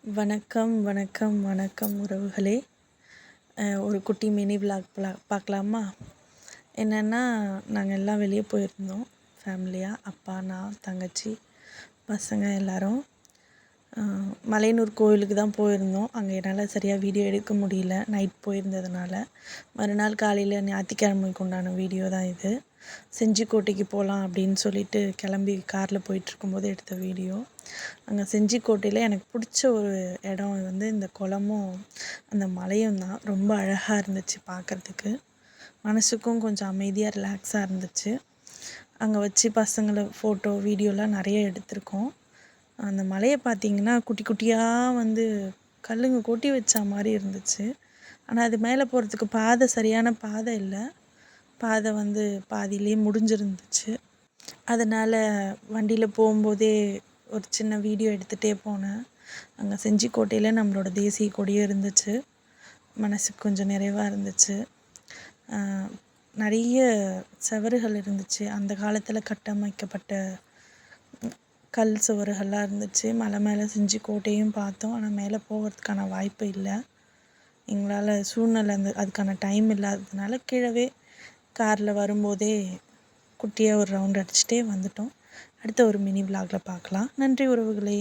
வணக்கம், வணக்கம், வணக்கம் உறவுகளே! ஒரு குட்டி மினி விலாக் பார்க்கலாமா? என்னென்னா, நாங்கள் எல்லாம் வெளியே போயிருந்தோம் ஃபேமிலியாக. அப்பா, நான், தங்கச்சி, பசங்க எல்லோரும். மலையனூர் கோயிலுக்கு தான் போயிருந்தோம். அங்கே என்னால் சரியாக வீடியோ எடுக்க முடியல, நைட் போயிருந்ததுனால. மறுநாள் காலையில் ஞாயிற்றுக்கிழமைக்கு உண்டான வீடியோ தான் இது. செஞ்சிக்கோட்டைக்கு போகலாம் அப்படின்னு சொல்லிட்டு கிளம்பி காரில் போயிட்டுருக்கும்போது எடுத்த வீடியோ. அங்கே செஞ்சிக்கோட்டையில் எனக்கு பிடிச்ச ஒரு இடம் வந்து இந்த குளமும் அந்த மலையும் தான். ரொம்ப அழகாக இருந்துச்சு பார்க்குறதுக்கு. மனசுக்கும் கொஞ்சம் அமைதியாக ரிலாக்ஸாக இருந்துச்சு. அங்கே வச்சு பசங்களை ஃபோட்டோ வீடியோலாம் நிறைய எடுத்திருக்கோம். அந்த மலையை பார்த்திங்கன்னா குட்டி குட்டியாக வந்து கல்லுங்க கொட்டி வச்ச மாதிரி இருந்துச்சு. ஆனால் அது மேலே போகிறதுக்கு பாதை சரியான பாதை இல்லை. பாதை வந்து பாதியிலே முடிஞ்சிருந்துச்சு. அதனால் வண்டியில் போகும்போதே ஒரு சின்ன வீடியோ எடுத்துகிட்டே போனேன். அங்கே செஞ்சிக்கோட்டையில் நம்மளோட தேசிய கொடியும் இருந்துச்சு. மனசுக்கு கொஞ்சம் நிறைவாக இருந்துச்சு. நிறைய சுவறுகள் இருந்துச்சு. அந்த காலத்தில் கட்டமைக்கப்பட்ட கல் சுவறுகள்லாம் இருந்துச்சு. மலை மேலே செஞ்சிக்கோட்டையும் பார்த்தோம். ஆனால் மேலே போகிறதுக்கான வாய்ப்பு இல்லை. எங்களால் சூழ்நிலை அதுக்கான டைம் இல்லாததுனால கீழவே காரில் வரும்போதே குட்டியாக ஒரு ரவுண்ட் அடிச்சுட்டே வந்துட்டோம். அடுத்த ஒரு மினி விலாகில் பார்க்கலாம். நன்றி உறவுகளே!